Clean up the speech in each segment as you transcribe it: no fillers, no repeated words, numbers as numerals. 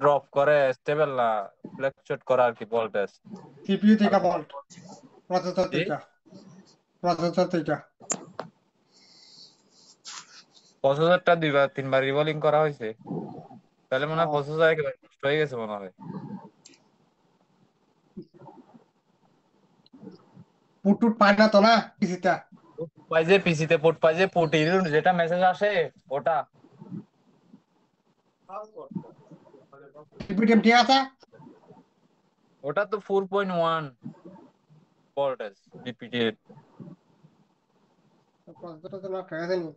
Drop করে, stable না, fluctuate করে আর কি ভোল্টেজ। সিপিইউ আর থেকে ভোল্ট, প্রসেসর জি থেকে, প্রসেসর থেকে। প্রসেসরটা 2 বার 3 বার রিভলিং করা হয়েছে, তাহলে মনে হয় ও, প্রসেসর একেবারে নষ্ট হয়ে গেছে মনে হয়। পুট টুট পায় না তো না পিসিটা? পোর্ট পাই যে পিসিতে, পোর্ট পাই যে, পোর্ট ইরর যেটা মেসেজ আসে ওটা। সিপিইউ ঠিক আছে? ওটা তো 4.1 ভোল্টেজ বিপিটি। প্রসেসরটা তো নষ্ট হয়ে গেছে নি?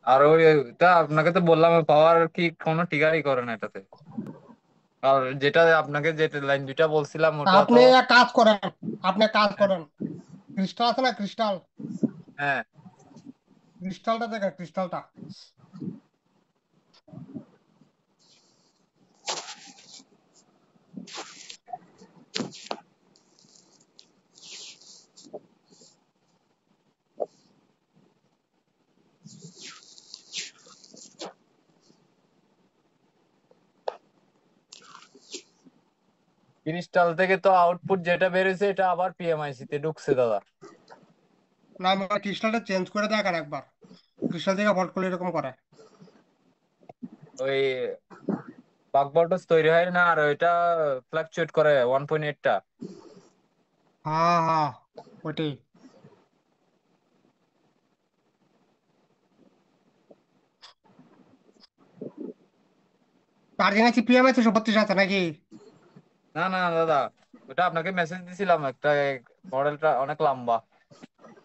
আর ওই তা আপনাকে তো বললাম, পাওয়ার কি কোনো টিকারই করে না এটাতে। আর যেটা আপনাকে যে লাইন দুইটা বলছিলাম তা ওটা তো। আপনি এক কাজ করেন, আপনি এক কাজ করেন, ক্রিস্টাল আছে না, ক্রিস্টাল, হ্যাঁ, ক্রিস্টালটা দেখেন, ক্রিস্টালটা। ক্রিস্টাল থেকে তো আউটপুট যেটা বেরোছে এটা আবার পিএমআইসি তে ঢুকছে দাদা। না, আমার ক্রিস্টালটা চেঞ্জ করে দেখার একবার, ক্রিস্টাল থেকে ভোল্ট করলে এরকম করে। ওই বাক ভোল্টেজ তৈরি হয় না, আর ওইটা ফ্লাকচুয়েট করে 1.8টা। হ্যাঁ হ্যাঁ, ওইটাই। চার্জিং আছে, পিএম আছে, 32 আছে নাকি? না না দাদা, ওটা আপনাকে মেসেজ দিছিলাম একটা, মডেলটা অনেক লম্বা।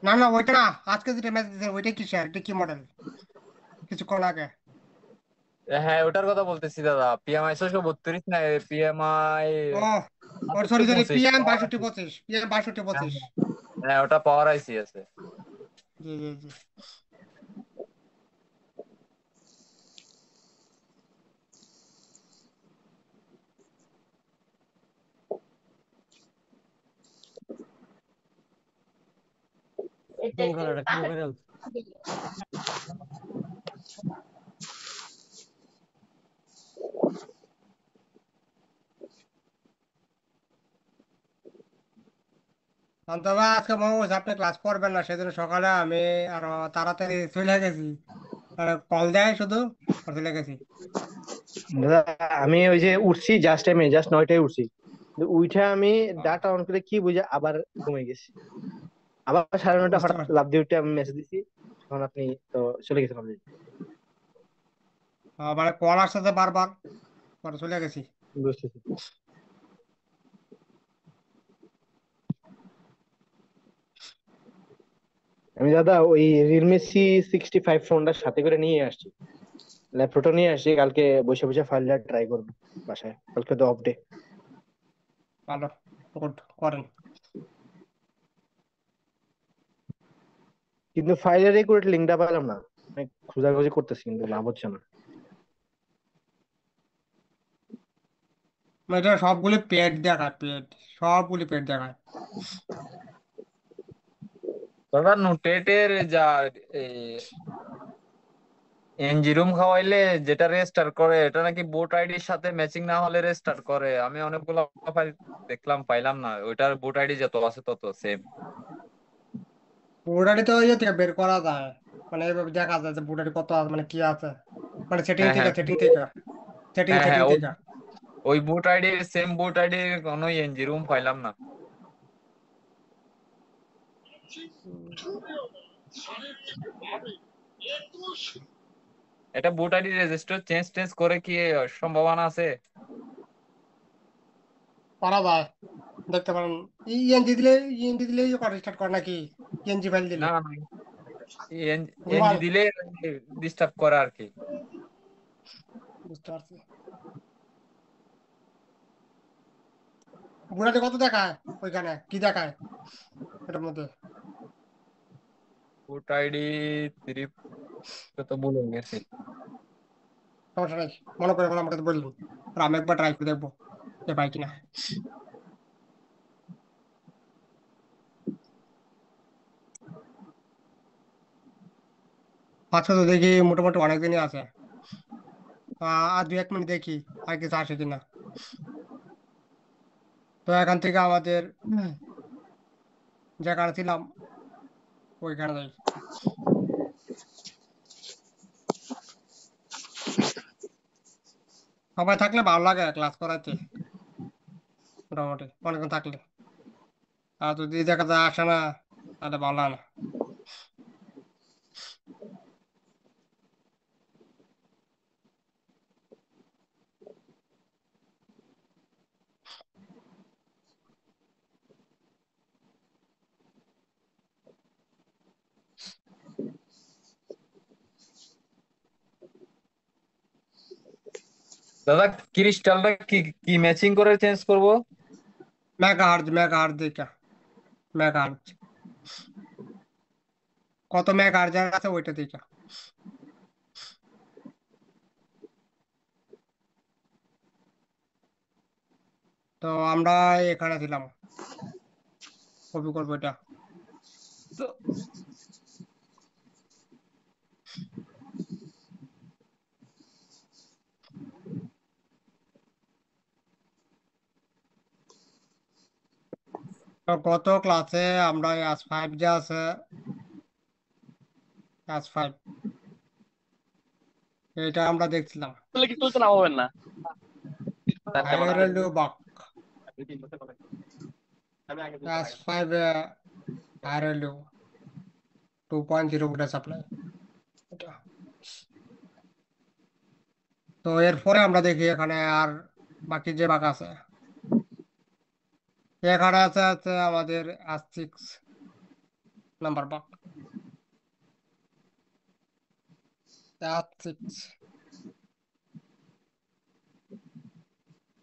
না না, ওইটা না, আজকে যেটা মেসেজ দিয়েছে ওইটা কি স্যার, এটা কি মডেল, কিছুক্ষণ আগে? হ্যাঁ ওটার কথা বলতেছি দাদা, পিএমআই 632 না, পিএমআই ও, ওর সরি বাষট্টি সরি, পঁচিশ পিএম পাওয়ার 6225, পিএম 6225। হ্যাঁ ওটা পাওয়ার আইসি আছে। জি জি জি। তবে আজকে মনে হচ্ছে আপনি ক্লাস করবেন না, সেদিন সকালে আমি আরো তাড়াতাড়ি চলে গেছি, কল দেয় শুধু, আর চলে গেছি। দাদা আমি ওই যে উঠছি জাস্ট, আমি জাস্ট 9টায় উঠছি, কিন্তু উঠে আমি ডাটা অন করে কি বুঝে আবার ঘুমিয়ে গেছি। আবার 9:30 বুঝতে হঠাৎ পারছি। লাফ দিয়ে উঠে আমি মেসেজ দিছি, তখন আপনি তো চলে গেছেন অলরেডি। আবার কল আসছে যে বারবার, পরে চলে গেছি। বুঝতেছি। আমি দাদা ওই রিয়েলমি C65 ফোনটা সাথে করে নিয়ে আসছি, ল্যাপটপটা নিয়ে আসছি, কালকে বসে বসে ফাইলটা ট্রাই করবো বাসায়, কালকে তো অফ ডে। ভালো, গুড করেন। কিন্তু ফাইলের একুরেট লিঙ্কটা পেলাম না, অনেক খোঁজাখুঁজি করতেছি কিন্তু লাভ হচ্ছে না। এটা সবগুলি পেড দেখায়, পেড, সবগুলি পেড দেখায়। দাদা নোটেটের যা এনজিরুম খাওয়াইলে যেটা রেস্টার করে, এটা নাকি বুট আইডির সাথে ম্যাচিং না হলে রেস্টার করে। আমি অনেকগুলো ফাইল দেখলাম, পাইলাম না। ওইটার বুট আইডি যত আছে তত সেম। বুটারি তো ইয়ে থেকে বের করা যায়, মানে এইভাবে দেখা যায় যে বুটারি কত আছে, মানে কি আছে, মানে সেটিং হ্যাঁ থেকে, হ্যাঁ সেটিং থেকে, সেটিং হ্যাঁ সেটিং হ্যাঁ, ওই থেকে। ওই বুট আইডির সেম বুট আইডির কোনো এনজিরুম পাইলাম না। হুম। এটা বুট আইডি রেজিস্টার চেঞ্জ টেঞ্জ করে কি সম্ভাবনা আছে? করা যায়, দেখতে পারেন। ইএনজি দিলে, ইএনজি দিলে স্টার্ট করে নাকি, ইএনজি ফাইল দিলে? না না, এনজি গ্লোবাল, দিলে ডিস্টার্ব করে আর কি। বুঝতে পারছি। বুটারি কত দেখায়, ওইখানে কি দেখায় এটার মধ্যে? বুট আইডি 3 তো ভুলে গেছি। সমস্যা নেই, মনে করে আমার কাছে বললাম, আর আমি একবার ট্রাই করে দেখবো যে পাই কিনা। আচ্ছা, তো দেখি মোটামুটি অনেকদিনই আছে, আর 2-1 মিনিট দেখি আর কিছু আসে কিনা। তো এখান থেকে আমাদের যেখানে ছিলাম ওইখানে যাই। সবাই থাকলে ভালো লাগে ক্লাস করাইতে, মোটামুটি অনেকক্ষণ থাকলে। আর যদি দেখা যায় আসে না, তাহলে ভালো লাগে না। দাদা ক্রিস্টালটা কি কি ম্যাচিং করে চেঞ্জ করব? মেগা হার্জ দেখা, মেগা হার্জ কত মেগা হার্জ আছে ওইটা দেখা। তো আমরা এখানে ছিলাম, কপি করবো এটা। তো তো গত ক্লাসে আমরা S5 যে আছে, S5 এটা আমরা দেখছিলাম। তাহলে কি তুলতে নামাবেন না? হায়ার বাক S5 হায়ার 2.0 ভোল্টেজ সাপ্লাই এটা। তো এরপরে আমরা দেখি এখানে আর বাকি যে বাক আছে, এখানে আছে আছে আমাদের S6 নাম্বার বাক, S6।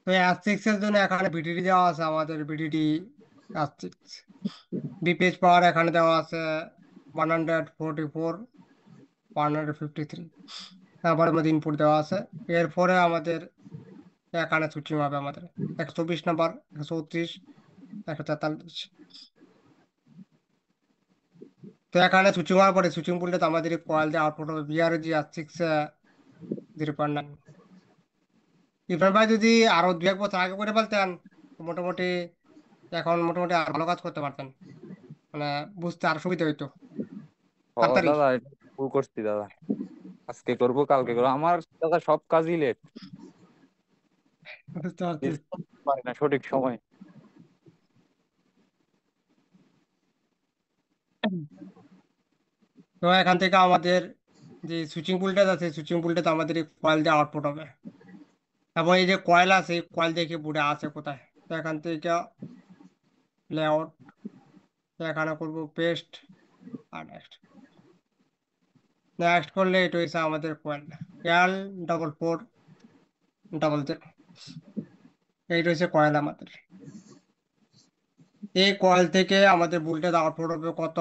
তো S6 এর জন্য এখানে ভিডিডি দেওয়া আছে, আমাদের ভিডিডি S6 বিপিএইচ পাওয়ার এখানে দেওয়া আছে 144 153, তারপরে মধ্যে ইনপুট দেওয়া আছে। এরপরে আমাদের এখানে সুইচিং হবে আমাদের 124 নাম্বার, 134, 143। তো এখানে সুইচিং হওয়ার পরে সুইচিং বলতে আমাদের কয়েল দিয়ে আউটপুট হবে বিআর জি S6 0.9। ইরফান ভাই যদি আরো 2-1 বছর আগে করে ফেলতেন, তো মোটামুটি এখন মোটামুটি আর ভালো কাজ করতে পারতেন, মানে বুঝতে আর সুবিধা হইতো ও তাড়াতাড়ি। দাদা, এটা ভুল করছি দাদা। আজকে করব, কালকে করবো, আমার দাদা সব কাজই লেট। বুঝতে পারছি। পারি না সঠিক সময়। তো এখান থেকে আমাদের যে সুইচিং পুলটা আছে, সুইচিং পুলটাতে আমাদের কয়েল দিয়ে আউটপুট হবে, এবং এই যে কয়েল আছে এই কয়েল দেখে বুড়ে আছে কোথায়। তো এখান থেকে লেআউট, এখানে করবো পেস্ট, আর নেক্সট। নেক্সট করলে এটা হচ্ছে আমাদের কয়েল L4400। এইটা হচ্ছে কয়েল আমাদের। এই কয়েল থেকে আমাদের ভোল্টেজ আউটপুট হবে কত,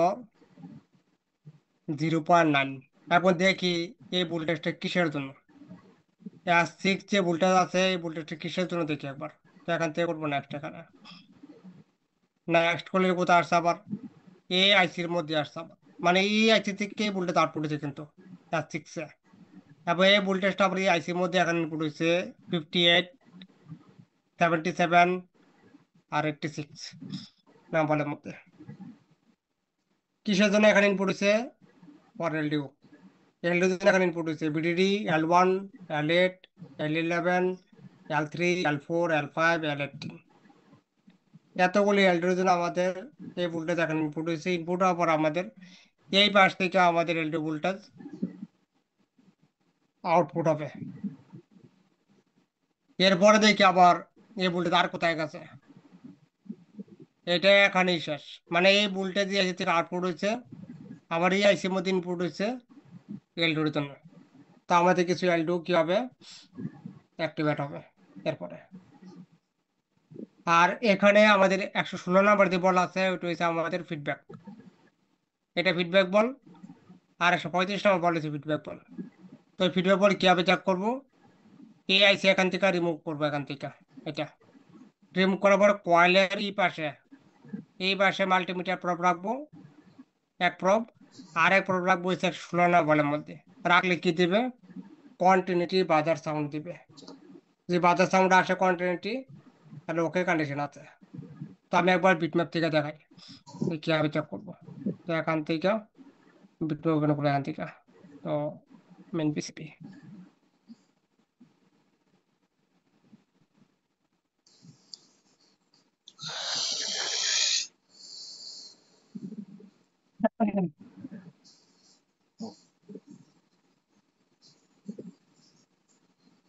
0.9। এখন দেখি এই ভোল্টেজটা কিসের জন্য, S6 যে ভোল্টেজ আছে এই ভোল্টেজটা কিসের জন্য দেখি একবার। তো এখান থেকে করবো নেক্সট, এখানে নেক্সট করলে কোথায় আসছে আবার, এই আইসির মধ্যে আসছে আবার, মানে এই আইসি থেকে এই ভোল্টেজ আউটপুট হয়েছে কিন্তু S6 এ। তারপর এই ভোল্টেজটা আবার এই আইসির মধ্যে এখন ইনপুট হয়েছে 58, 77 আর 86 নাম্বারের মধ্যে। কিসের জন্য এখানে ইনপুট হয়েছে, ফর এলডিও। এলডিও জন্য এখানে ইনপুট হয়েছে VDD L1, L8, L11, L3, L4, L5, L18। এতগুলি এলডিওর জন্য আমাদের এই ভোল্টেজ এখানে ইনপুট হয়েছে। ইনপুট হওয়ার পর আমাদের এই পাশ থেকে আমাদের এলডিও ভোল্টেজ আউটপুট হবে। এরপরে দেখি আবার এই ভোল্টেজ আর কোথায় গেছে, এটা এখানেই শেষ। মানে এই ভোল্টেজ এই থেকে আউটপুট হয়েছে, আবার এই আইসির মধ্যে ইনপুট হয়েছে এলডিওর জন্য। তো আমাদের কিছু এলডিও কি হবে, অ্যাক্টিভেট হবে এরপরে। আর এখানে আমাদের 116 নাম্বার যে বল আছে ওইটা হচ্ছে আমাদের ফিডব্যাক, এটা ফিডব্যাক বল। আর 135 নাম্বার বল হচ্ছে ফিডব্যাক বল। তো ফিডব্যাক বল কিভাবে চেক করবো, এই আইসি এখান থেকে রিমুভ করবো, এখান থেকে এটা রিমুভ করার পর কয়েলের এই পাশে মাল্টিমিটার প্রব রাখবো, এক প্রব। আর এক প্রব রাখবো হচ্ছে 116 নাম্বার বলের মধ্যে। রাখলে কি দিবে, কন্টিনিউটি বাজার সাউন্ড দিবে। যদি বাজার সাউন্ড আসে কন্টিনিউটি, তাহলে ওকে কন্ডিশন আছে। তো আমি একবার বিটম্যাপ থেকে দেখাই কিভাবে চেক করবো। তো এখান থেকে বিটম্যাপ ওপেন করবো এখান থেকে। তো মেন পিসিপি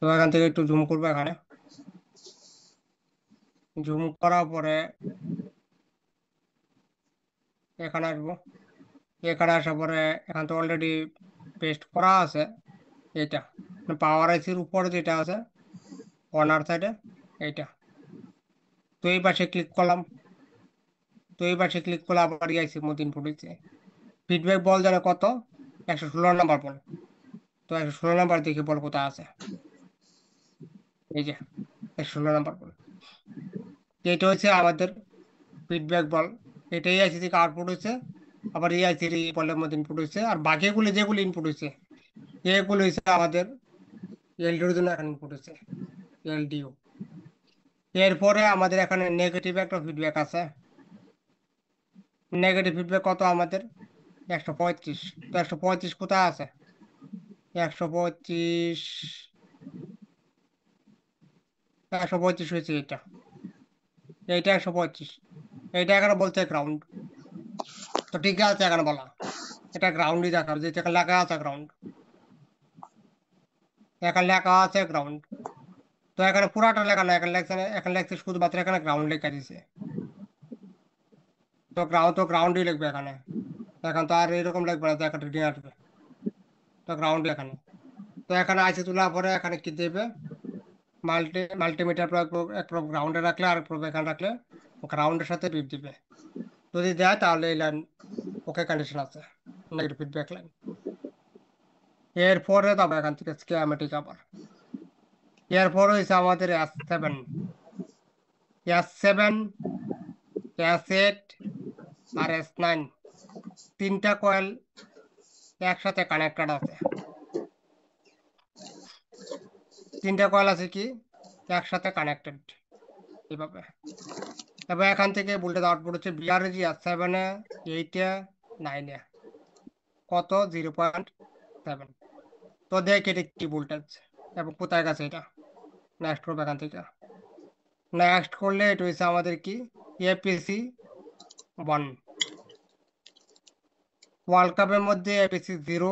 তো এখান থেকে একটু জুম করবো। এখানে জুম করার পরে এখানে আসবো। এখানে আসার পরে এখান তো অলরেডি পেস্ট করা আছে এটা, পাওয়ার আইসির উপরে যেটা আছে কর্নার সাইডে এইটা। তো এই পাশে ক্লিক করলাম। তো এই পাশে ক্লিক করলে আবার আইসি মধ্যে ইনপুট হয়েছে। ফিডব্যাক বল জানে কত, 116 নাম্বার বল। তো 116 নাম্বার দেখি বল কোথায় আছে, এই যে 116 নাম্বার বল। এটা হচ্ছে আমাদের ফিডব্যাক বল। এটাই আইসি থেকে আউটপুট হয়েছে, আবার এই আইসির এই বলের মধ্যে ইনপুট হয়েছে। আর বাকিগুলো যেগুলো ইনপুট হয়েছে এগুলো হয়েছে আমাদের এলডিওর জন্য এখানে ইনপুট হয়েছে, এলডিও। এরপরে আমাদের এখানে নেগেটিভ একটা ফিডব্যাক আছে। নেগেটিভ ফিডব্যাক কত আমাদের, 135। তো 135 কোথায় আছে, 135, 135 হয়েছে এটা, এইটা 135। এইটা এখানে বলছে গ্রাউন্ড। তো ঠিক আছে এখানে বলা এটা গ্রাউন্ডই দেখার, যে এখানে লেখা আছে গ্রাউন্ড, এখানে লেখা আছে গ্রাউন্ড। তো এখানে পুরাটা লেখা না, এখানে লেখছে, এখানে লেখছে শুধুমাত্র এখানে গ্রাউন্ড লেখা দিছে। তো গ্রাউন্ডই লিখবে এখানে। এখন তো আর এরকম লিখবে না, তো একটা রিডিং আসবে। তো গ্রাউন্ড এখানে। তো এখানে আইসি তোলার পরে এখানে কি দেবে, মাল্টিমিটার এক প্রোব গ্রাউন্ডে রাখলে আর প্রোব এখানে রাখলে গ্রাউন্ডের সাথে বিপ দিবে। যদি দেয় তাহলে এই লাইন ওকে কন্ডিশন আছে, নেগেটিভ ফিডব্যাক লাইন। এরপরে তবে এখান থেকে স্কিয়ামেটিক আবার। এরপরে হয়েছে আমাদের S7, S7, S8 আর S9, তিনটা কয়েল একসাথে কানেক্টেড আছে। তিনটা কয়েল আছে কি একসাথে কানেক্টেড এইভাবে। তবে এখান থেকে ভোল্টেজ আউটপুট হচ্ছে বিআরজি S7 এ, 8 এ, 9 এ কত 0.7। তো দেখ এটা কি ভোল্টেজ এবং কোথায় গেছে এটা। নেক্সট করবো এখান থেকে। নেক্সট করলে এটা হচ্ছে আমাদের কি এপিসি 1। ওয়ার্ল্ড কাপের মধ্যে এপিসি 0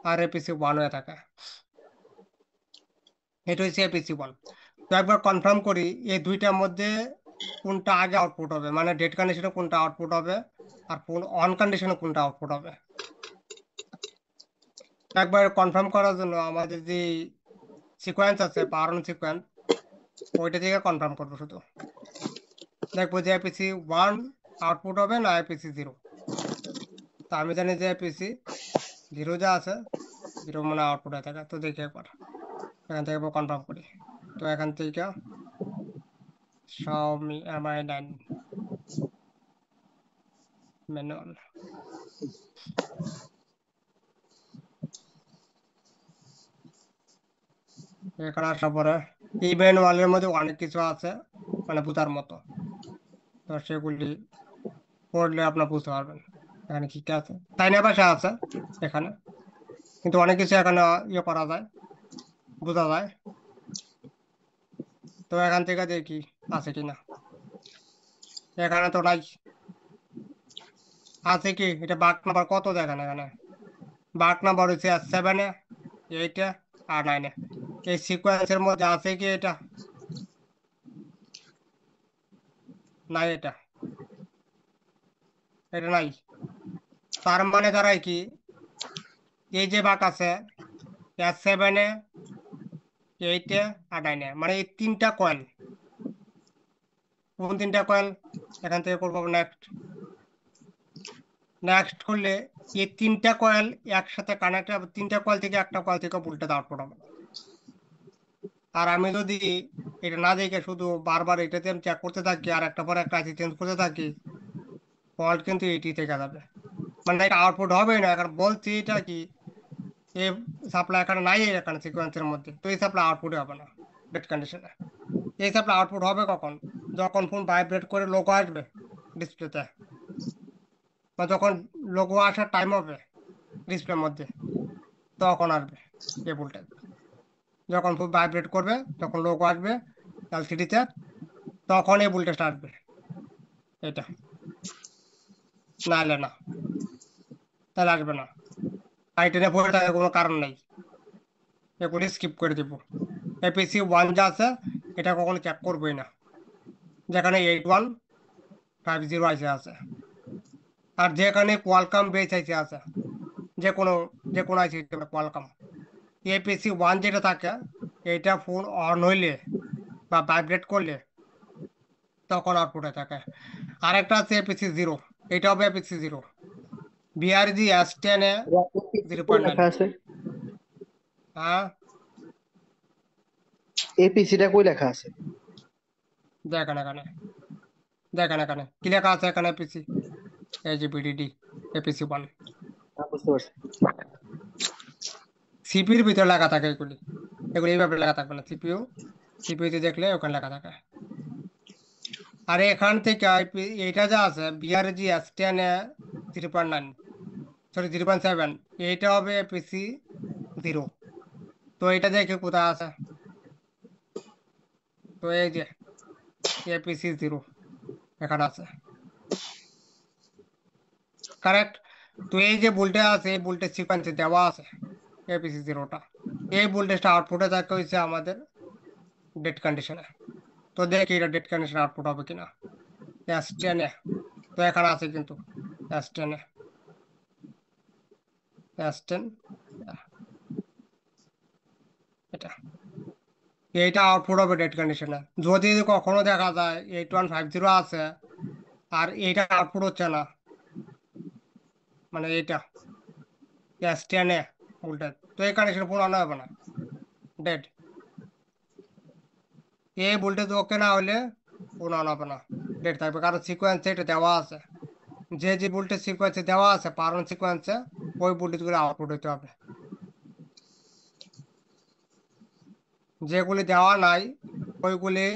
আর এপিসি 1 হয়ে থাকে। এটা হচ্ছে এপিসি 1। তো একবার কনফার্ম করি এই দুইটার মধ্যে কোনটা আগে আউটপুট হবে, মানে ডেড কন্ডিশনে কোনটা আউটপুট হবে আর অন কন্ডিশনে কোনটা আউটপুট হবে। একবার কনফার্ম করার জন্য আমাদের যে সিকোয়েন্স আছে পাওয়ার অন সিকোয়েন্স, ওইটা থেকে কনফার্ম করবো শুধু। দেখবো যে এপিসি 1 আউটপুট হবে না এপিসি 0। তো আমি জানি যে এপিসি 0 যা আছে 0 মানে আউটপুট হয়ে থাকে। তো দেখি একবার এখান থেকে কনফার্ম করি। তো এখান থেকে Xiaomi Mi 9 ম্যানুয়াল। এখানে আসার পরে এই ম্যানুয়ালের মধ্যে অনেক কিছু আছে মানে বোঝার মতো। তো সেগুলি পড়লে আপনার বুঝতে পারবেন এখানে কি কি আছে। চাইনা ভাষা আছে এখানে, কিন্তু অনেক কিছু এখানে ইয়ে করা যায়, বোঝা যায়। তো এখান থেকে দেখি আছে কিনা। এখানে তো নাই, আছে কি এটা বাগ নাম্বার কত দেখেন এখানে। বাগ নাম্বার হচ্ছে S7 এ, 8 এ আর 9 এ। এই সিকোয়েন্সের মধ্যে আছে কি এটা, নাই, এটা এটা নাই। তার মানে দাঁড়ায় কি এই যে বাগ আছে S7 এ, 8 এ আর 9 এ, মানে এই তিনটা কয়েল। কোন তিনটা কয়েল এখান থেকে করবো নেক্সট। নেক্সট করলে এই তিনটা কয়েল একসাথে কানেক্ট হবে, তিনটা কয়েল থেকে একটা কয়েল থেকে ভোল্টেজ আউটপুট হবে। আর আমি যদি এটা না দেখে শুধু বারবার এটাতে আমি চেক করতে থাকি আর একটা পর একটা আইসি চেঞ্জ করতে থাকি, ফল্ট কিন্তু এটি থেকে যাবে, মানে এটা আউটপুট হবে না। এখন বলছি এটা কি এই সাপ্লাই এখানে নাই, এখানে সিকোয়েন্সের মধ্যে, তো এই সাপ্লাই আউটপুট হবে না ডেড কন্ডিশনে। এই সাপ্লাই আউটপুট হবে কখন? যখন ফোন ভাইব্রেট করে লোগো আসবে ডিসপ্লেতে, বা যখন লোগো আসার টাইম হবে ডিসপ্লের মধ্যে, তখন আসবে এই ভোল্টেজ। যখন ফোন ভাইব্রেট করবে, যখন লোগো আসবে এলসিডিতে, তখন এই ভোল্টেজটা আসবে এটা, নাহলে না, তাহলে আসবে না। টাইটেনে পড়ে থাকার কোনো কারণ নেই, এগুলি স্কিপ করে দিব। এপিসি 1 যা আছে এটা কখনো চেক করবোই না, যেখানে 8150 আইসি আছে, আর যেখানে কোয়ালকাম বেস আইসি আছে, যে কোনো যে কোনো আইসি কোয়ালকাম, এপিসি 1 যেটা থাকে এটা ফোন অন হইলে বা ভাইব্রেট করলে তখন আউটপুটে থাকে। আরেকটা আছে এপিসি 0, এটা হবে এপিসি 0, বিআরজি S10 এ কই 0.9। লেখা আছে? হ্যাঁ, এপিসিটা কই লেখা আছে? দেখেন এখানে, দেখেন এখানে কি লেখা আছে, এখানে এপিসি, এই যে বিডিডি এপিসি 1, বুঝতে পারছি। সিপির ভিতরে লেখা থাকে এগুলি, এগুলি এইভাবে লেখা থাকবে না, সিপিইউতে দেখলে ওখানে লেখা থাকে। আর এখান থেকে এইটা যা আছে বিআরজি S10 এ 0.9, সরি 0.7, এইটা হবে এপিসি 0। তো এটা দেখে কোথায় আছে, তো এই যে এপিসি 0 এখানে আছে, কারেক্ট। তো এই যে ভোল্টেজ আছে, এই ভোল্টেজ সিকোয়েন্সে দেওয়া আছে এপিসি 0টা, এই ভোল্টেজটা আউটপুটে থাকে হয়েছে আমাদের ডেড কন্ডিশনে। তো দেখি এটা ডেড কন্ডিশন আউটপুট হবে কিনা। S10 এ তো এখানে আছে কিন্তু, S10 এ S10 এটা, এইটা আউটপুট হবে ডেড কন্ডিশনে। যদি কখনো দেখা যায় 8150 আছে আর এইটা আউটপুট হচ্ছে না, মানে এইটা S10 এ ভোল্টেজ, তো এই কন্ডিশন পুরো অন হবে না, ডেড। এই ভোল্টেজ ওকে না হলে পুরো অন হবে না, ডেড থাকবে, কারণ সিকোয়েন্সে এটা দেওয়া আছে, যে যে ভোল্টেজ সিকোয়েন্সে দেওয়া আছে পারন সিকোয়েন্সে, ওই ভোল্টেজগুলো আউটপুট হতে হবে। যেগুলি দেওয়া নাই ওইগুলি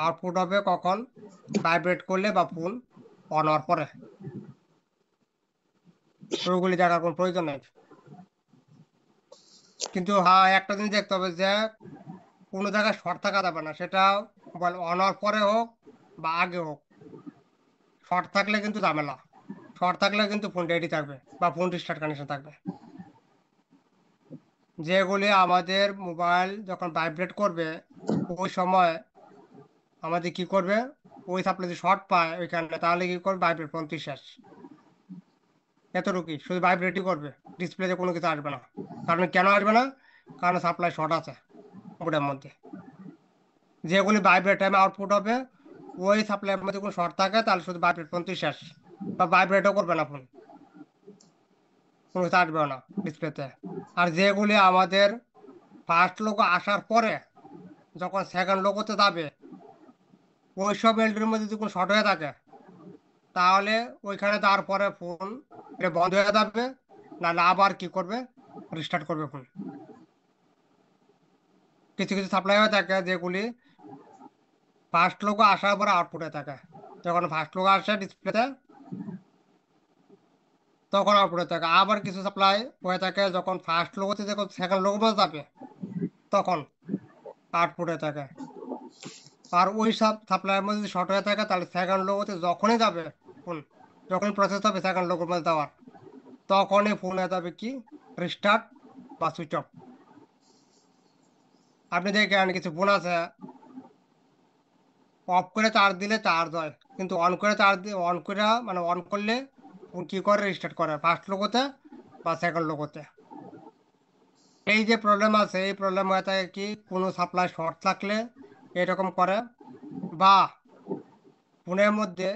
আউটপুট হবে কখন? ভাইব্রেট করলে বা ফোন অন হওয়ার পরে, ওইগুলি দেখার কোনো প্রয়োজন নেই। কিন্তু হ্যাঁ, একটা জিনিস দেখতে হবে যে কোনো জায়গায় শর্ট থাকা যাবে না, সেটা বল অন হওয়ার পরে হোক বা আগে হোক, শর্ট থাকলে কিন্তু ঝামেলা, শর্ট থাকলে কিন্তু ফোন রেডি থাকবে বা ফোন রিস্টার্ট কন্ডিশন থাকবে। যেগুলি আমাদের মোবাইল যখন ভাইব্রেট করবে ওই সময় আমাদের কি করবে, ওই সাপ্লাই যদি শর্ট পায় ওইখানে, তাহলে কি করবে, ভাইব্রেট পর্যন্ত শেষ, এতটুকুই, শুধু ভাইব্রেটই করবে, ডিসপ্লেতে কোনো কিছু আসবে না। কারণ কেন আসবে না? কারণ সাপ্লাই শর্ট আছে বোর্ডের মধ্যে। যেগুলি ভাইব্রেট টাইমে আউটপুট হবে, ওই সাপ্লাইয়ের মধ্যে কোনো শর্ট থাকে তাহলে শুধু ভাইব্রেট পর্যন্ত শেষ, বা ভাইব্রেটও করবে না ফোন, কোনো কিছু আসবে না ডিসপ্লেতে। আর যেগুলি আমাদের ফার্স্ট লোগো আসার পরে যখন সেকেন্ড লোগোতে যাবে, ওই সব এলডির মধ্যে যদি কোনো শর্ট হয়ে থাকে তাহলে ওইখানে তারপরে ফোন এটা বন্ধ হয়ে যাবে, নাহলে আবার কি করবে, রিস্টার্ট করবে ফোন। কিছু কিছু সাপ্লাই হয়ে থাকে যেগুলি ফার্স্ট লোগো আসার পরে আউটপুটে থাকে, যখন ফার্স্ট লোগো আসে ডিসপ্লেতে তখন আউটপুটে থাকে। আবার কিছু সাপ্লাই হয়ে থাকে যখন ফার্স্ট লোগোতে যখন সেকেন্ড লোগো যাবে তখন আউটপুটে থাকে। আর ওই সব সাপ্লাইয়ের মধ্যে যদি শর্ট হয়ে থাকে তাহলে সেকেন্ড লোগোতে যখনই যাবে ফোন, যখনই প্রসেস হবে সেকেন্ড লোগোর মধ্যে দেওয়ার, তখনই ফোন হয়ে যাবে কি, রিস্টার্ট বা সুইচ অফ। আপনি দেখেন কিছু ফোন আছে অফ করে চার্জ দিলে চার্জ হয়, কিন্তু অন করে চার্জ দিয়ে অন করে মানে অন করলে ফোন কি করে, রিস্টার্ট করে ফার্স্ট লোগোতে বা সেকেন্ড লোগোতে। এই যে প্রবলেম আছে, এই প্রবলেম হয়ে থাকে কি, কোনো সাপ্লাই শর্ট থাকলে এরকম করে, বা ফোনের মধ্যে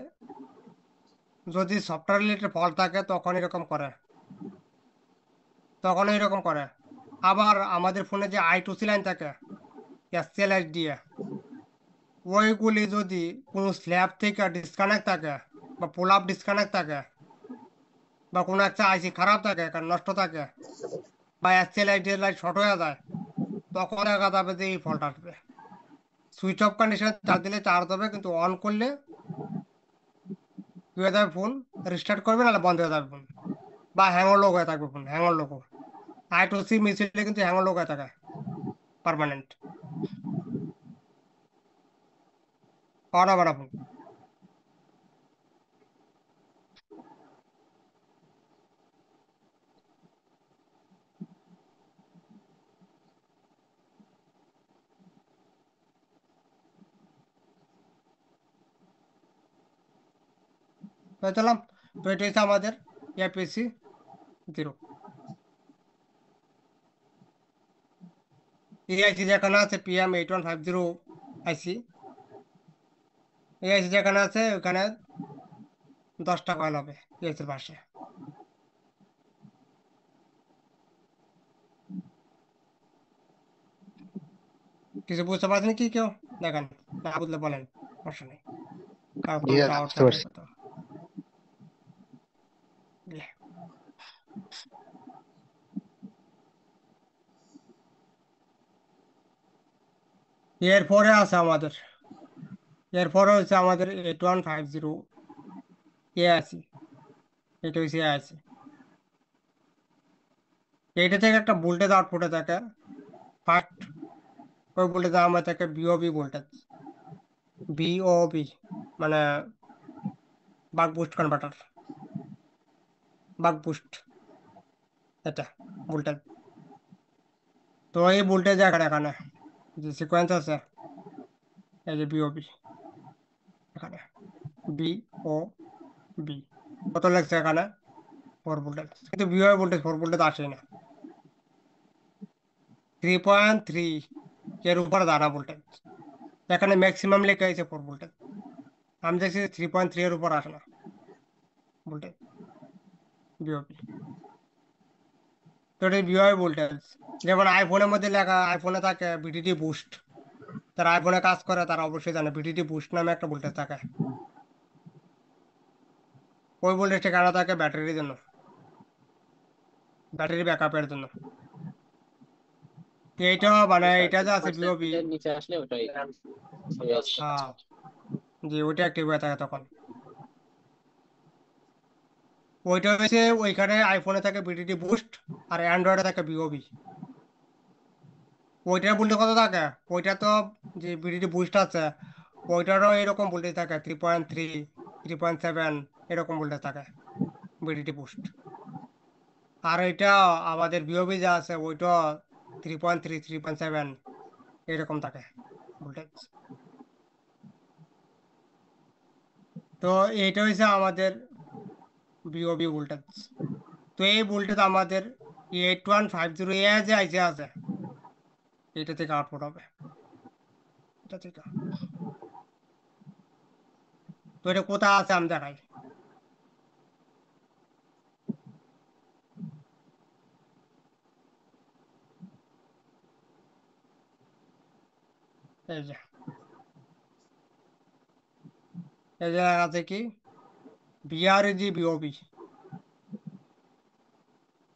যদি সফটওয়্যার রিলেটেড ফল্ট থাকে তখন এরকম করে, তখন এরকম করে। আবার আমাদের ফোনে যে I2C লাইন থাকে SCLS দিয়ে, ওইগুলি যদি কোনো স্ল্যাব থেকে ডিসকানেক্ট থাকে বা পুল আপ ডিসকানেক্ট থাকে বা কোনো একটা আইসি খারাপ থাকে, নষ্ট থাকে, বা এসসিএল লাইট শর্ট হয়ে যায়, তখন দেখা যাবে যে এই ফল্ট আসবে। সুইচ অফ কন্ডিশনে চার্জ দিলে চার্জ হবে, কিন্তু অন করলে কি হয়ে যাবে, ফোন রিস্টার্ট করবে নাহলে বন্ধ হয়ে যাবে ফোন, বা হ্যাঙ্গর লোক হয়ে থাকবে ফোন, হ্যাঙ্গর লোক। I2C মিস হলে কিন্তু হ্যাঙ্গর লোক হয়ে থাকে পার্মানেন্ট, অন হবে না ফোন। বুঝলাম। তো এটা হচ্ছে আমাদের APC 0। এই আইসি যেখানে আছে PM8150 এই আইসি যেখানে আছে ওখানে 10টা কয়েল হবে এই আইসির পাশে। কিছু বুঝতে পারছেন কি কেউ? দেখেন, না বুঝলে বলেন, সমস্যা নেই, কারো জি কোনো স্যার, ডাউট বুঝতে থাকলে পারছি। তো। এরপরে আছে আমাদের, এরপরে হচ্ছে আমাদের 8150 AIC। এটা হচ্ছে AIC। এইটা থেকে একটা ভোল্টেজ আউটপুটে থাকে। ফার্স্ট ওই ভোল্টেজ আমার থাকে বিওবি ভোল্টেজ, বিওবি মানে বাক বুস্ট কনভার্টার, বাক বুস্ট, এটা ভোল্টেজ। তো এই ভোল্টেজ এখানে এখানে যে সিকোয়েন্স আছে, এই যে বিওবি এখানে, বিও বি, কত লাগছে এখানে 4 ভোল্টেজ, কিন্তু বিওবি ভোল্টেজ 4 ভোল্টেজ আসে না, 3.3 এর উপর দাঁড়া ভোল্টেজ। এখানে ম্যাক্সিমাম লেখা হয়েছে 4 ভোল্টেজ, আমি দেখছি 3.3 এর উপর আসে না ভোল্টেজ বিওবি। তো এটা বিওবি ভোল্টেজ। যেমন আইফোনের মধ্যে লেখা, আইফোনে থাকে বিটিডি বুস্ট, যারা আইফোনে কাজ করে তারা অবশ্যই জানে বিটিডি বুস্ট নামে একটা ভোল্টেজ থাকে। ওই ভোল্টেজটা কেন থাকে? ব্যাটারির জন্য, ব্যাটারি ব্যাকআপের জন্য। এইটা মানে আচ্ছা, এটা যে আছে বিওবি, 2% এর নিচে আসলে ওটাই সেই অবস্থা। হ্যাঁ, যে ওইটা অ্যাক্টিভ হয়ে থাকে তখন। ওইটা হচ্ছে ওইখানে আইফোনে থাকে বিটিডি বুস্ট, আর অ্যান্ড্রয়েডে থাকে বিওবি। ওইটার বলতে কত থাকে? ওইটা তো যে বিটিডি বুস্ট আছে ওইটারও এরকম ভোল্টেজ থাকে 3.3, 3.7 এরকম ভোল্টেজ থাকে বিটিডি বুস্ট। আর এটা আমাদের বিওবি যা আছে ওইটা 3.3, 3.7 এরকম থাকে ভোল্টেজ। তো এইটা হচ্ছে আমাদের বিওবি ভোল্টেজ। তো এই ভোল্টেজ আমাদের 8150 এ যে আইসি আছে এটা থেকে আউটপুট হবে, এটা থেকে। তো এটা কোথায় আছে আমি দেখাই। এই যে, এই যে আছে কি বিআরজি বিওবি।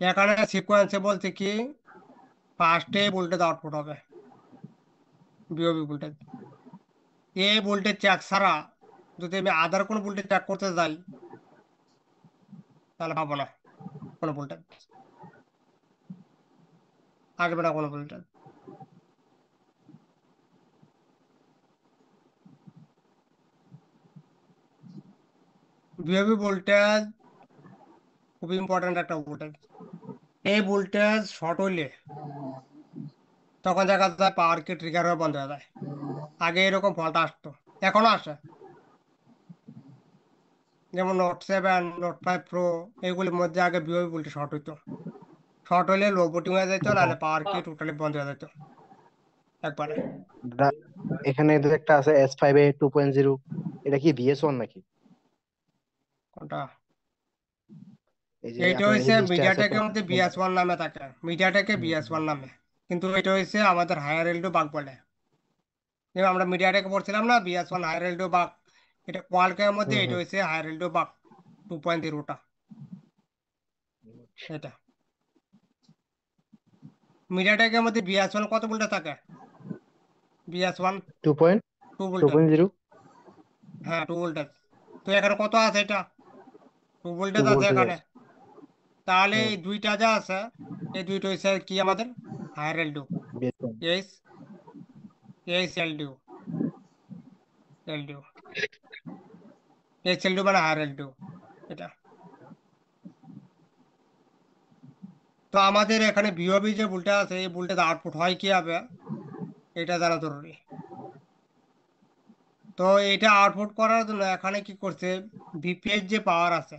এখানে সিকোয়েন্সে বলতে কি ফার্স্টে ভোল্টেজ আউটপুট হবে বিওবি ভোল্টেজ। এই ভোল্টেজ চেক ছাড়া যদি আমি আদার কোনো ভোল্টেজ চেক করতে যাই তাহলে পাবো না কোনো ভোল্টেজ, আসবে না কোনো ভোল্টেজ। বিওবি ভোল্টেজ খুব ইম্পর্ট্যান্ট একটা ভোল্টেজ। এই ভোল্টেজ শর্ট হইলে তখন দেখা যায় পাওয়ার কি ট্রিগার হয়ে বন্ধ হয়ে যায়। আগে এরকম ফল্ট আসতো, এখনো আসে। যেমন নোট 7, নোট 5 প্রো, এগুলির মধ্যে আগে বিওবি ভোল্টেজ শর্ট হইতো। শর্ট হইলে লো বুটিং হয়ে যেত, নাহলে পাওয়ার কি টোটালি বন্ধ হয়ে যেত একবারে। দাদা, এখানে তো একটা আছে S5A 2.0, এটা কি VS1 নাকি? কোনটা? এই যে এইটা আপনার এই হচ্ছে লিস্টে আছে মিডিয়াটেকের মধ্যে 10 BS1 নামে থাকে, মিডিয়াটেকে হুম, BS1 হুম। নামে। কিন্তু এটা হচ্ছে আমাদের হায়ার এলডো বাগ বলে। যেমন আমরা মিডিয়াটেকে পড়ছিলাম না BS1 হায়ার এলডো বাগ, এটা কোয়ালকের মধ্যে হুম, এটা হুম। হচ্ছে হায়ার এলডো বাগ 2.0টা, এটা। মিডিয়াটেকের মধ্যে BS1 কত ভোল্টেজ থাকে? BS1 2 voltage. 2.0 হ্যাঁ 2 ভোল্টেজ। তো এখানে কত আছে? এটা 2 2 ভোল্টেজ আছে ভোল্টেজ এখানে। আছে। তাহলে হুম এই দুইটা যা আছে, এই দুইটা হচ্ছে কি আমাদের higher LDO. BS1 H H LDO LDO H LDO মানে হায়ার এলডিও এটা। তো আমাদের এখানে বিওবি যে ভোল্টেজ আছে, এই ভোল্টেজ আউটপুট হয় কি হবে এটা জানা জরুরি। তো এটা আউটপুট করার জন্য এখানে কি করছে, ভিপিএইচ যে পাওয়ার আছে,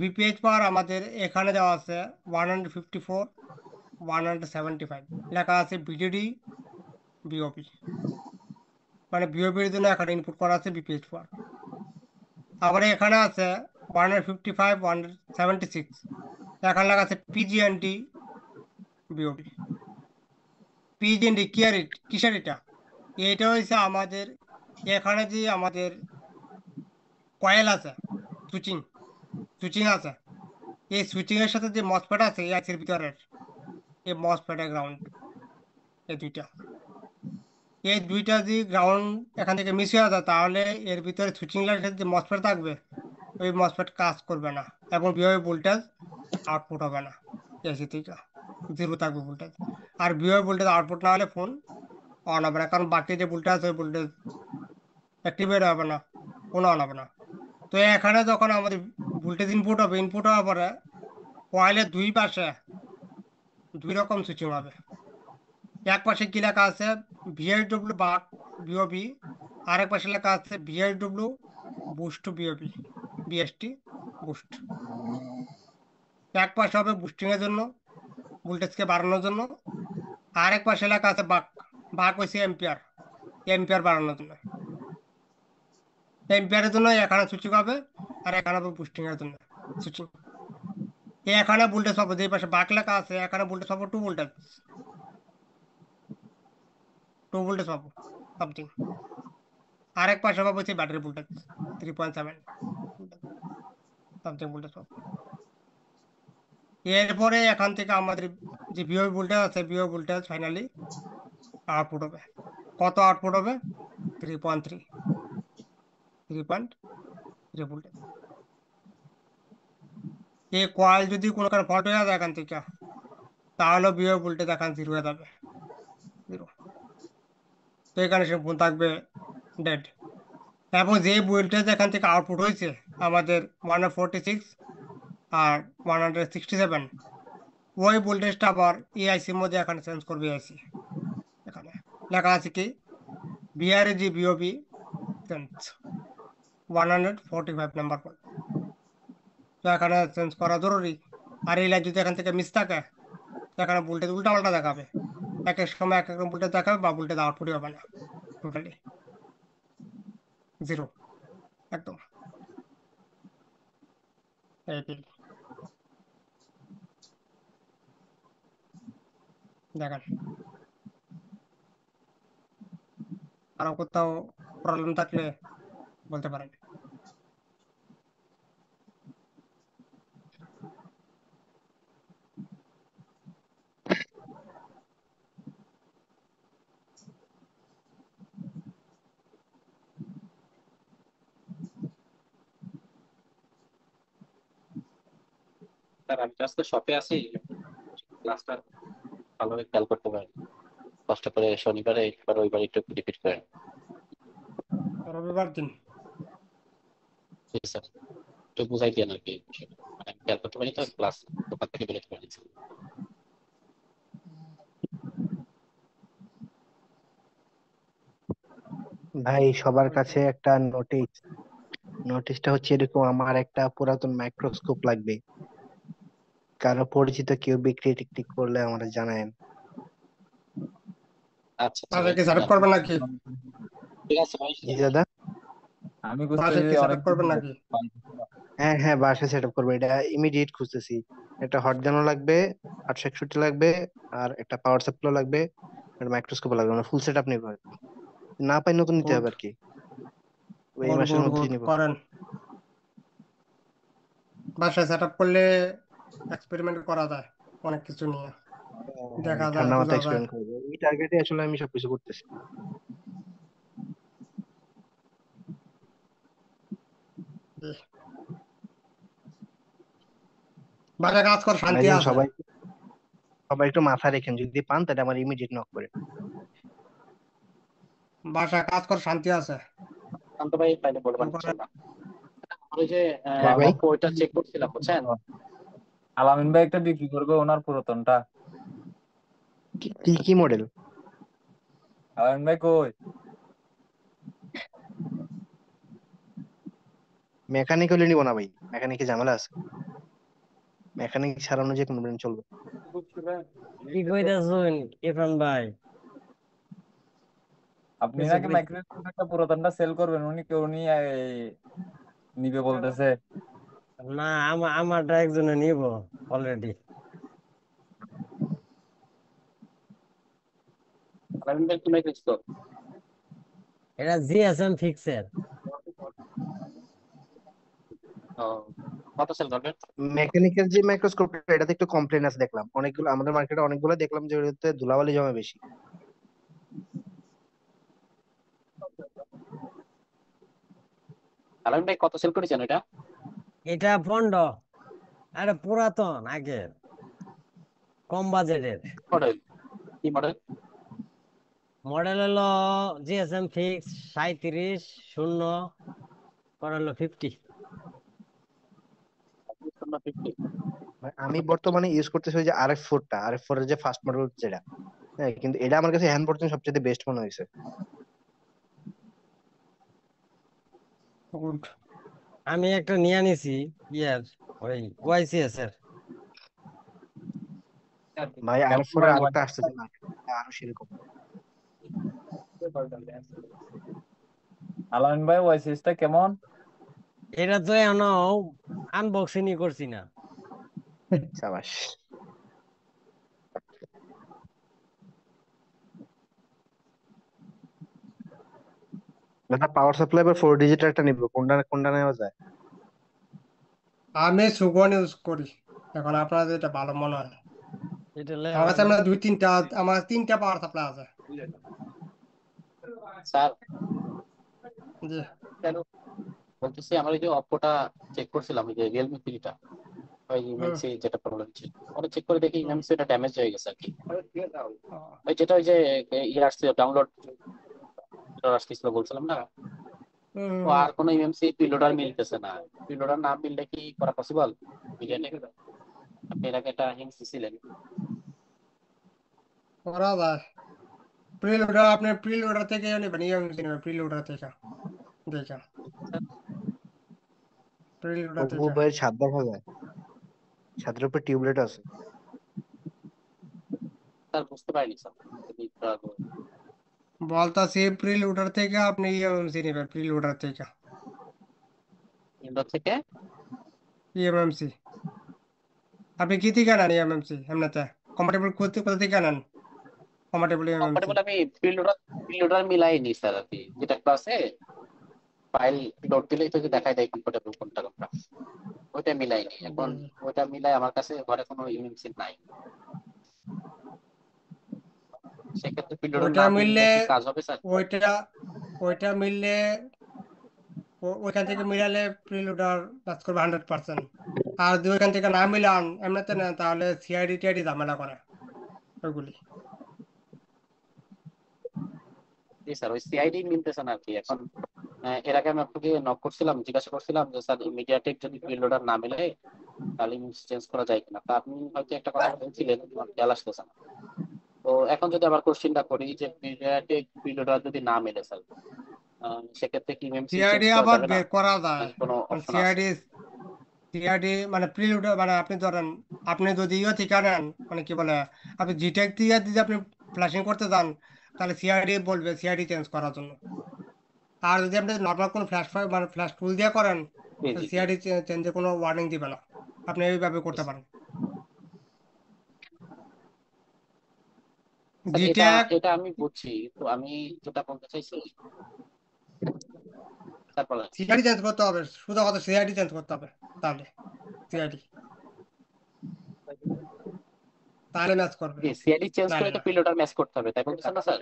ভিপিএইচ পাওয়ার আমাদের এখানে দেওয়া আছে 154 175, লেখা আছে বিডিডি বিওপি, মানে বিওপির জন্য এখানে ইনপুট করা আছে ভিপিএইচ পাওয়ার। আবার এখানে আছে 155 176, এখানে লেখা আছে পিজিএনডি বিওপি। পিজিএনডি কিসের এটা? এটা হচ্ছে আমাদের এখানে যে আমাদের কয়েল আছে, সুইচিং সুইচিং আছে, এই সুইচিং এর সাথে যে মসফেট আছে এই আইসির ভিতরের, এই মসফেটের গ্রাউন্ড, এই দুইটা যদি গ্রাউন্ড এখান থেকে মিস হয়ে যায়, তাহলে এর ভিতরে সুইচিং লাইনের সাথে যে মসফেট থাকবে ওই মসফেট কাজ করবে না এবং বিওএ ভোল্টেজ আউটপুট হবে না, এসি থেকে জিরো থাকবে ভোল্টেজ। আর বিওএ ভোল্টেজ আউটপুট না হলে ফোন অন হবে না, কারণ বাকি যে ভোল্টেজ আছে ওই ভোল্টেজ অ্যাক্টিভেট হবে না, ফোন অন হবে না। তো এখানে যখন আমাদের ভোল্টেজ ইনপুট হওয়ার পরে কয়েলের দুই পাশে দুই রকম সুইচিং হবে। এক পাশে কি লেখা আছে ভিএসডব্লিউ বা বিওবি, আরেক পাশে লেখা আছে ভিএসডব্লিউ বুস্ট বিওবি, বিএসটি বুস্ট। এক পাশে হবে বুস্টিং এর জন্য, ভোল্টেজকে বাড়ানোর জন্য, আরেক পাশে লেখা আছে বাক, বাক হচ্ছে এম্পিয়ার, এম্পিয়ার বাড়ানোর জন্য। এম্পিয়ারের জন্য এখানে সুইচিং হবে, আর এখানে হবে বুস্টিং এর জন্য সুইচিং। এখানে ভোল্টেজ পাবো, যে পাশে বাক লেখা আছে এখানে ভোল্টেজ পাবো 2 ভোল্টেজ, 2 ভোল্টেজ পাবো সামথিং। আরেক পাশে পাবো হচ্ছে ব্যাটারি ভোল্টেজ 3.7 সামথিং ভোল্টেজ পাবো। এরপরে এখান থেকে আমাদের যে বিও ভোল্টেজ আছে, বিও ভোল্টেজ ফাইনালি আউটপুট হবে। কত আউটপুট হবে? 3.3 ভোল্টেজ। এই কয়েল যদি কোনো কারণে ফল্ট হয়ে যায় এখান থেকে, তাহলে বিও ভোল্টেজ এখান 0 হয়ে যাবে, 0। তো এখানে সে ফোন থাকবে ডেড। এবং যে ভোল্টেজ এখান থেকে আউটপুট হয়েছে আমাদের 146 আর 167, ওই ভোল্টেজটা আবার এআইসির মধ্যে এখানে চেঞ্জ করবে। এআইসি এখানে লেখা আছে কি বিআরজি বিওবি চেঞ্জ 145 নাম্বার পয়েন্ট। তো এখানে চেঞ্জ করা জরুরি। আর এই লাইন যদি এখান থেকে মিস থাকে, এখানে ভোল্টেজ উল্টা পাল্টা দেখাবে, এক এক সময় এক এক রকম ভোল্টেজ দেখাবে বা ভোল্টেজ আউটপুটই হবে না, টোটালি 0 একদম। এই দেখেন, আরো কোথাও প্রবলেম থাকলে বলতে পারেন। স্যার আমি তো আজকে শপে আছি, ক্লাসটা ভালোভাবে খেয়াল করতে পারেন, কষ্ট করে শনিবারে একবার রবিবার একটু রিপিট করেন। রবিবার দিন জি স্যার, একটু বুঝাই দেন আর কি, মানে আমি খেয়াল করতে পারি তো, ক্লাস দোকান থেকে বেরোতে পারি। ভাই সবার কাছে একটা নোটিশটা হচ্ছে এরকম, আমার একটা পুরাতন মাইক্রোস্কোপ লাগবে, কারো পরিচিত কেউ বিক্রি টিক্রি করলে আমরা জানায়েন। আচ্ছা আচ্ছা ভাই, তাদেরকে সেট আপ করবেন নাকি? ঠিক আছে ভাই। জি দাদা। আমি বাসায় খুঁজতেছি কি সেট অনেক আপ করবেন নাকি? হ্যাঁ হ্যাঁ, বাসায় সেট আপ করবো, এটা ইমিডিয়েট খুঁজতেছি। একটা হট গানও লাগবে, 861 লাগবে, আর একটা পাওয়ার সাপ্লাই লাগবে, একটা মাইক্রোস্কোপ লাগবে, মানে ফুল সেট আপ নিবো আর কি। না পাই নতুন নিতে গুড হবে আর কি, এই গুড মাসের গুড মধ্যেই গুড নিবো। করেন। বাসায় সেট আপ করলে এক্সপেরিমেন্ট করা যায়। অনেক কিছু নিয়ে হ্যাঁ, দেখা যায় ঠান্ডা মাথায় বোঝা যায়। এক্সপেরিমেন্ট করে এই টার্গেটে আসলে আমি সবকিছু করতেছি। জি। বাসায় কাজ কর শান্তি ভাইজান আছে। সবাই সবাই একটু মাথায় রেখেন, যদি পান তাহলে আমার ইমিডিয়েট নক করে। বাসায় কাজ কর শান্তি আছে। শান্ত ভাই তাইলে বলবেন দোকানে ইনশাল্লাহ। আমার ওই যে হ্যাঁ ভাই। অপো ওইটা চেক করছিলাম বুঝছেন। আলামিন ভাই একটা বিক্রি করবে ওনার পুরাতনটা। কি কি কি মডেল? আলামিন ভাই কই? মেকানিক হলে নিবো না ভাই, মেকানিকে ঝামেলা আছে, মেকানিক ছাড়ানো যে কোনো ব্র্যান্ড চলবে। কি কইতাছুন ইরফান ভাই? আপনি কিছু নাকি কই মাইক্রোসফট একটা পুরাতনটা সেল করবেন, উনি নিবে বলতেছে। না, আমারটা একজনে নিব অলরেডি। আলামিন ভাই তুমি দেখছো? এটা জিএসএম ফিক্সের। ও, কত সেল করবেন? মেকানিক্যাল যে মাইক্রোস্কোপ, এটাতে একটু কমপ্লেন আছে দেখলাম, অনেকগুলো আমাদের মার্কেটে অনেকগুলো দেখলাম যে ওটাতে ধুলাবালি জমে বেশি। আলামিন ভাই কত সেল করেছেন এটা? এটা পন্ড, এটা পুরাতন আগের, কম বাজেটের। মডেল কি মডেল? মডেল হলো জিএসএম ফিক্স 37 শূন্য, পরে হলো 50। আমি বর্তমানে ইউজ করতেছি ওই যে RF4টা, RF4 এর যে ফার্স্ট মডেল যেটা, হ্যাঁ, কিন্তু এটা আমার কাছে হ্যান্ড পর্যন্ত সবচেয়ে বেস্ট মনে হয়েছে। গুড। আমি একটা নিয়ে নিছি ইয়ার, ওই ওয়াইসিএস এর। ভাই কেমন RF4 এর ভাই আরেকটা আসতেছে না, আরো সেরকম। আলামিন ভাই ওয়াইসিসটা কেমন? এটা তো এখনো আনবক্সিংই করছি না। সাবাস। দাদা পাওয়ার সাপ্লাই বা 4 ডিজিট একটা নিবো, কোনটা কোনটা নেওয়া যায়? আমি সুগন ইউজ করি, এখন আপনার যেটা ভালো মনে হয়। এটা আমার কাছে আমরা দুই তিনটা, আমার 3টা পাওয়ার সাপ্লাই আছে। স্যার জি। কেন বলতেছি, আমার এই যে অপোটা চেক করছিলাম, এই যে রিয়েলমি 3টা, ওই হুম ইমেন্সি যেটা প্রবলেম ছিল, ওটা চেক করে দেখি হুম। ইমেন্সি এটা ড্যামেজ হয়ে গেছে আর কি। ও, ওই যেটা ওই যে ইয়ে আসছিল ডাউনলোড আসছিল বলছিলাম না, হুম তো হুম। আর কোনো ইমেমসি প্রিলোডার মিলতেছে না। প্রিলোডার না মিললে কি করা পসিবল মিডিয়ানে? আপনি এর আগে একটা হিন্টস দিছিলেন। করা যায়। প্রিলোডার আপনি প্রিলোডার থেকে নেবেন, ইএমসি নেবেন প্রিলোডার থেকে দেখা, প্রিলোডার তবু থেকে। ভাই ছাদ দেখা যায়, ছাদের উপর টিউবলাইট আছে। স্যার বুঝতে পারিনি স্যার, যদি একটু বলতাছি প্রিলোডার থেকে আপনি ইএমসি নেবেন, প্রিলোডার থেকে উইন্ডো থেকে। ইএমসি। আপনি কি থেকে নেন ইএমসি এমনিতে? কম্পাটেবল করতে কোথা থেকে নেন কম্পাটেবল ইএমসি? কম্পাটেবল আমি প্রিলোডার মিলাইনি স্যার, আর কি যেটা একটা আছে ফাইল লোড দিলেই তো যে দেখাই দেয় কম্পাটেবল কোনটা কোনটা, ওইটা মিলাইনি এখন। ওইটা মিলাই আমার কাছে ঘরে কোনো ইমেমসি নাই, সেক্ষেত্রে প্রিলোডার ওইটা না মিললে মিললে কি কাজ হবে স্যার? ওইটা ওইটা মিললে ওইখান থেকে মিলালে প্রিলোডার কাজ করবে 100%। আর যদি ওইখান থেকে না মিলান এমনিতে নেন তাহলে সিআইডি টিআইডি ঝামেলা করে ওইগুলি। জি স্যার, ওই সিআইডি মিলতেছে না আর কি এখন। এর আগে আমি আপনাকে নক করছিলাম, জিজ্ঞাসা করছিলাম যে স্যার ইমিডিয়েটেক যদি প্রিলোডার না মিলে তাহলে চেঞ্জ করা যায় কিনা, তা আপনি হয়তো একটা কথা বলছিলেন, আমার খেয়াল আসতেছে না। তো এখন যদি আবার কোশ্চেনটা করি যে ইমিডিয়েটেক প্রিলোডার যদি না মেলে স্যার, সেক্ষেত্রে কি এমএমসি চেঞ্জ সিআইডি করা আবার যাবে না, বের করা যায়। নাকি কোনো অপশন আছে? সিআইডি সিআইডি মানে প্রিলোডার মানে আপনি ধরেন, আপনি যদি ইয়ে থেকে নেন মানে কি বলে, আপনি জিটেক দিয়ে যদি আপনি ফ্ল্যাশিং করতে যান তাহলে সিআইডি বলবে সিআইডি চেঞ্জ করার জন্য। আর যদি আপনি নর্মাল কোনো ফ্ল্যাশ মানে ফ্ল্যাশ টুল দিয়ে করেন জি তাহলে জি জি। সিআইডি চেঞ্জের কোনো ওয়ার্নিং দিবে না, আপনি এইভাবে করতে পারেন। স্যার এটা জিটেক এটা আমি বুঝছি, তো আমি যেটা বলতে চাইছি স্যার বলেন। সিআইডি চেঞ্জ করতে হবে, শুধু কথা সিআইডি চেঞ্জ করতে হবে তাহলে সিআইডি। তাহলে ম্যাচ করবে। সিআইডি চেঞ্জ নাহলে করে তো না। পেলোডার ম্যাচ করতে হবে, তাই বলছেন না স্যার?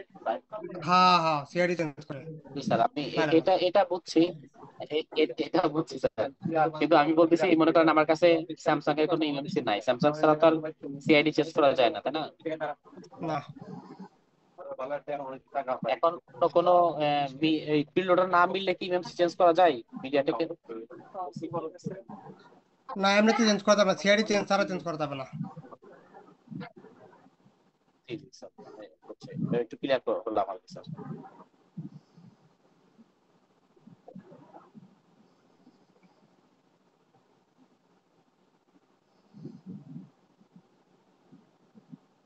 হ্যাঁ হ্যাঁ, সিআইডি চেঞ্জ করে। জি স্যার, আপনি নাহলে না। এটা বুঝছি, এটা বুঝছি স্যার, কিন্তু আমি বলতেছি মনে করেন আমার কাছে স্যামসাং এর কোনো ইএমসি নাই, স্যামসাং ছাড়া তো আর সিআইডি চেঞ্জ করা যায় না, তাই না? না, এখন অন্য কোনো এই পিলোডার না মিললে কি ইএমসি চেঞ্জ করা যায় মিডিয়াটেকে? না এমনিতে চেঞ্জ করতে হবে না, সিআইডি চেঞ্জ ছাড়া চেঞ্জ করতে হবে না। জি জি স্যার, হচ্ছে একটু ক্লিয়ার করলাম আর কি স্যার।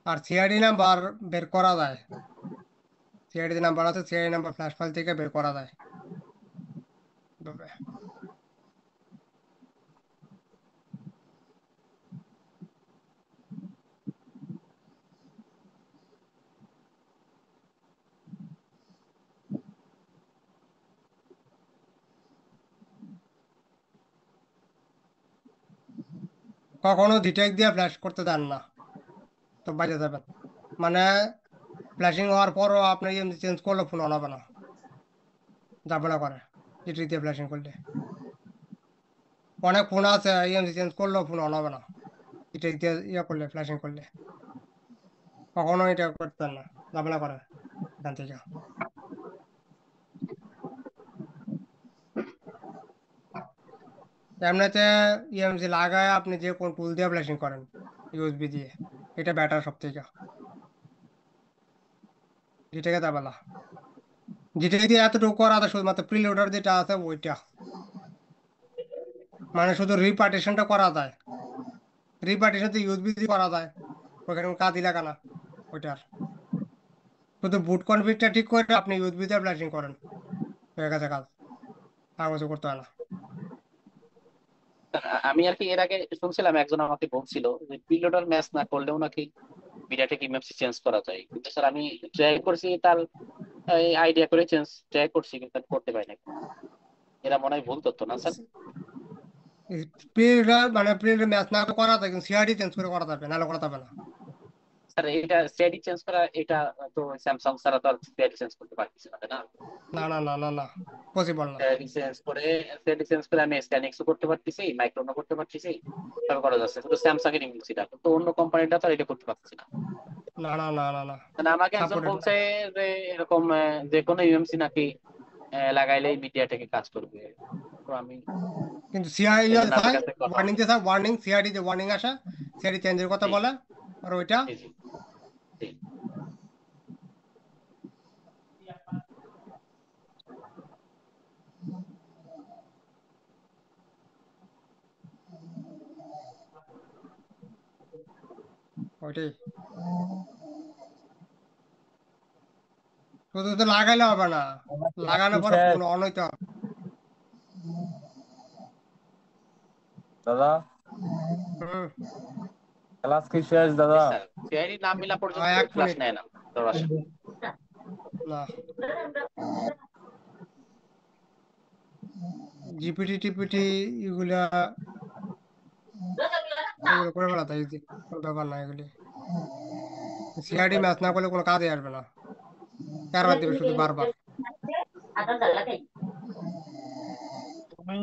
আর সিআইডি নাম্বার বের করা যায়, সিআইডি নাম্বার আছে, সিআইডি নাম্বার ফ্ল্যাশ ফাইল থেকে বের করা যায়। তবে কখনো ডিটেক্ট দিয়ে ফ্ল্যাশ করতে দেন না, তো বাইরে যাবেন। মানে ফ্ল্যাশিং হওয়ার পরও আপনি ইএমসি চেঞ্জ করলে ফোন অন হবে না, ঝামেলা করে ডিটেক্ট দিয়ে ফ্ল্যাশিং করলে। অনেক ফোন আছে ইএমসি চেঞ্জ করলেও ফোন অন হবে না, ডিটেক্ট দিয়ে ইয়ে করলে, ফ্ল্যাশিং করলে। কখনো এটা করতেন না, ঝামেলা করে এখান থেকে। এমনিতে ইএমসি লাগায় আপনি যে কোন টুল দিয়ে ফ্ল্যাশিং করেন, ইউএসবি দিয়ে, এটা ব্যাটার সব থেকে। যেটাকে ঝামেলা, যেটা দিয়ে এতটুকু করা যায় শুধুমাত্র প্রিলোডার যেটা আছে ওইটা, মানে শুধু রিপার্টিশনটা করা যায়। রিপার্টিশন তো ইউএসবি দিয়ে করা যায়, ওখানে কোনো কাজই লাগে না ওইটার। শুধু বুট কনফিগটা ঠিক করে আপনি ইউএসবি দিয়ে ফ্ল্যাশিং করেন, হয়ে গেছে কাজ, আর কিছু করতে হয় না। আমি আর কি এর আগে শুনছিলাম একজন আমাকে বলছিল যে পিলোডার ম্যাচ না করলেও নাকি মিডিয়াটেক ইএমসি চেঞ্জ করা যায়, কিন্তু স্যার আমি ট্রাই করছি তার আইডিয়া করে ট্রাই করছি, কিন্তু আমি করতে পারি না। এরা মনে হয় ভুল তথ্য না স্যার? প্রিলোডার মানে প্রিলোডার ম্যাচ না করা যায়, কিন্তু সিআরডি চেঞ্জ করে করা যাবে, নাহলে করা যাবে না। স্যার এটা সিআইডি চেঞ্জ করা, এটা তো স্যামসাং ছাড়া তো আর সিআইডি চেঞ্জ করতে পারতেছি না, তাই না? না না না না না, পসিবল না। সিআইডি চেঞ্জ করে আমি স্ক্যানিক্সও করতে পারতেছি, মাইক্রোনও করতে পারতেছি, সব করা যাচ্ছে, শুধু স্যামসাং এর ইমেজটা, তো অন্য কোম্পানিটা তো আর এটা করতে পারতেছি না। না না না না না, মানে আমাকে একজন সাপোর্টেড না। বলছে যে এরকম যে কোনো ইউএমসি নাকি লাগাইলেই মিডিয়াটেকে কাজ করবে, তো আমি কিন্তু সিআই এই জন্য আপনার ভাই কাছে কথা। ওয়ার্নিং দিতে, ওয়ার্নিং সিআরডি যে ওয়ার্নিং আসে, সিআরডি চেঞ্জের কথা জি বলে, আর ওইটা জি জি জি। ওইটাই, শুধু তো লাগাইলে হবে না, ক্লাস কি লাগানোর পরে শেষ ফোন অন হইতে হবে। দাদা? হুম। ক্লাস কি শেষ জি দাদা? স্যার, সিআইডি না মিলা পর্যন্ত এক ক্লাস মিনিট, নেয় না, তো আসেন। না জিপিটি টিপিটি এগুলা, এগুলো করে ফেলাতে ইজি, কোনো ব্যাপার না এগুলি। সিআইডি ম্যাচ না করলে কোনো কাজে আসবে না, এরর দিবে শুধু বারবার। তুমি